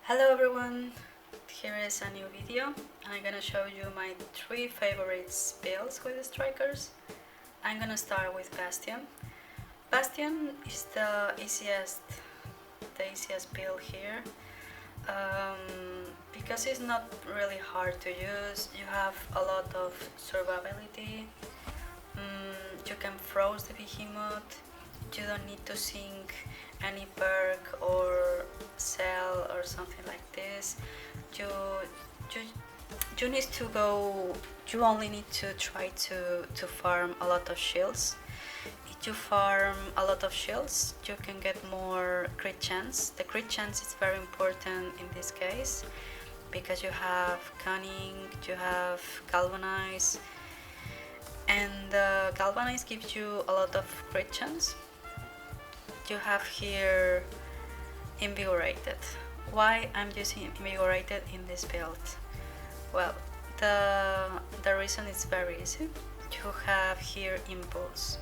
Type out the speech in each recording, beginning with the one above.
Hello everyone, here is a new video. I'm gonna show you my 3 favorite builds with the strikers. I'm gonna start with Bastion. Bastion is the easiest build here because it's not really hard to use. You have a lot of survivability. You can froze the behemoth. You don't need to sink any perk or sell or something like this. You need to go. You only need to try to farm a lot of shields. If you farm a lot of shields, you can get more crit chance. The crit chance is very important in this case because you have cunning, you have galvanize, and galvanize gives you a lot of crit chance. You have here invigorated. Why I'm using invigorated in this build? Well, the reason is very easy. You have here impulse,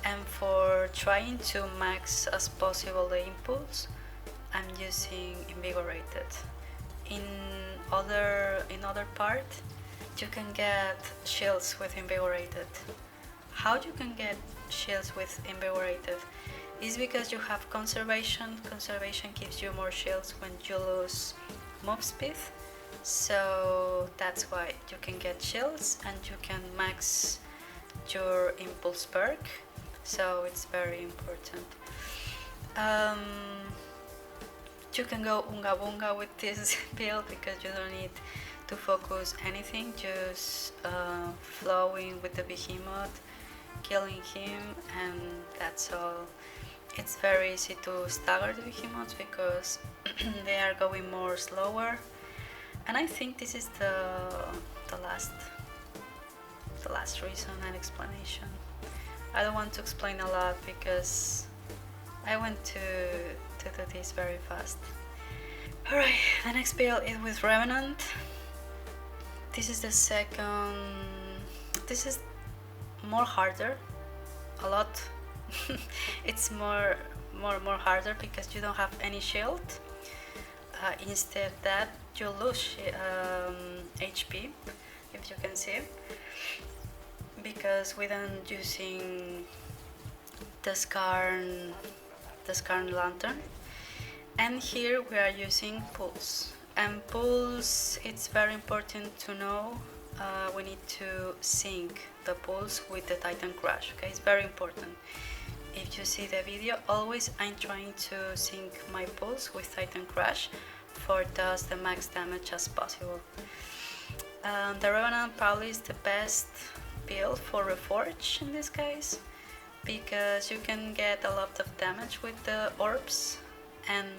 and for trying to max as possible the impulse, I'm using invigorated. In other part, you can get shields with invigorated. How you can get shields with invigorated is because you have conservation. Conservation gives you more shields when you lose move speed, so that's why you can get shields and you can max your impulse perk, so it's very important. You can go unga bunga with this build because you don't need to focus anything, just flowing with the behemoth, killing him, and that's all. It's very easy to stagger the behemoths because they are going more slower, and I think this is the last reason and explanation. I don't want to explain a lot because I want to do this very fast. Alright, the next build is with Revenant. This is the second. This is more harder, a lot. It's more harder because you don't have any shield. Instead that you lose HP, if you can see, because we don't using the Skarn lantern, and here we are using pulse. And pulse, it's very important to know. We need to sync the pulse with the Titan Crash. Okay, it's very important. If you see the video, always I'm trying to sync my pulse with Titan Crash for does the max damage as possible. The Revenant probably is the best build for Reforge in this case because you can get a lot of damage with the orbs, and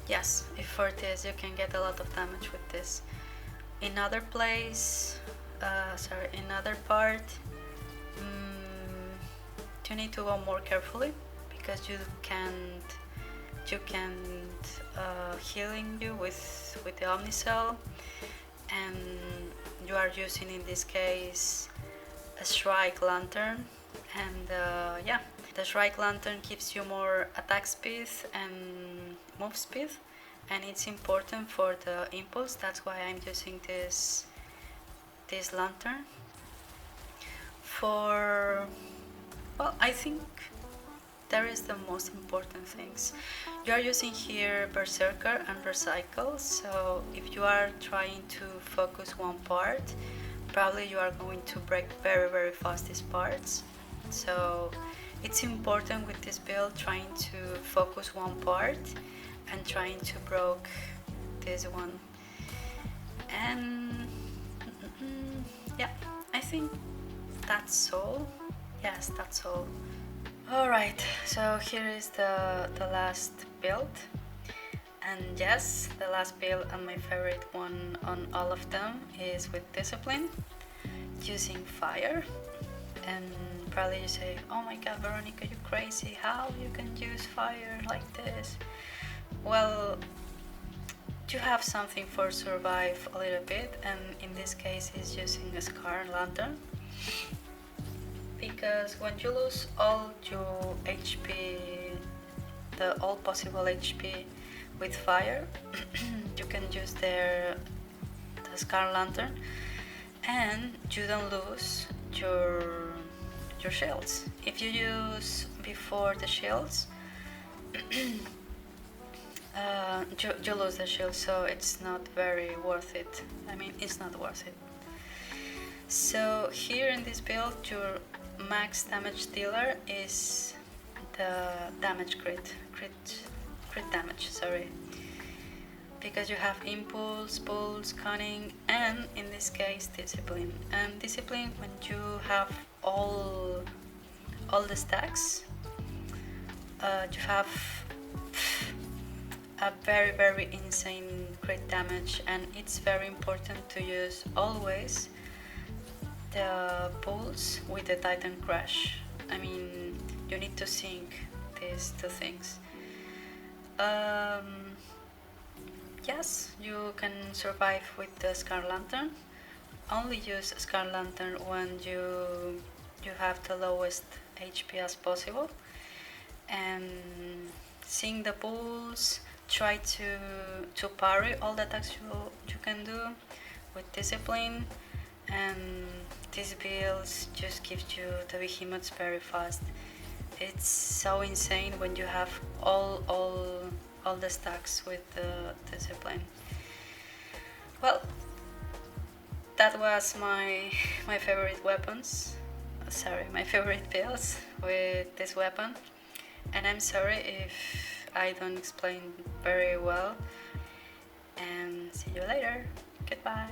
yes, if for this you can get a lot of damage with this. In other place, in other part, you need to go more carefully because you can't healing you with the Omnicell, and you are using in this case a Strike Lantern, and yeah, the Strike Lantern gives you more attack speed and move speed, and it's important for the impulse. That's why I'm using this lantern. Well, I think there is the most important things. You are using here Berserker and Recycle, so if you are trying to focus one part, probably you are going to break very fast these parts. So it's important with this build trying to focus one part and trying to break this one. And yeah, I think that's all. Yes, that's all. Alright, so here is the last build, and yes, the last build and my favorite one on all of them is with Discipline, using fire. And probably you say, oh my god, Veronica, you crazy, how you can use fire like this? Well, you have something for survive a little bit, and in this case is using a Skarn lantern, because when you lose all your HP the all possible HP with fire. You can use the Scar Lantern, and you don't lose your shields. If you use before the shields, you lose the shield, so it's not very worth it. I mean, it's not worth it. So here in this build, your max damage dealer is the damage crit damage, sorry. Because you have impulse, pulse, cunning, and in this case discipline. And discipline, when you have all the stacks, you have a very insane crit damage, and it's very important to use always the pulse with the Titan Crash. I mean, you need to sync these two things. Yes, you can survive with the Scar Lantern. Only use Scar Lantern when you have the lowest HP as possible. And sync the pulse. Try to parry all the attacks you can do with discipline. And these builds just give you the behemoths very fast. It's so insane when you have all the stacks with the discipline. Well, that was my favorite weapons. Sorry, my favorite builds with this weapon. And I'm sorry if I don't explain very well. And see you later. Goodbye.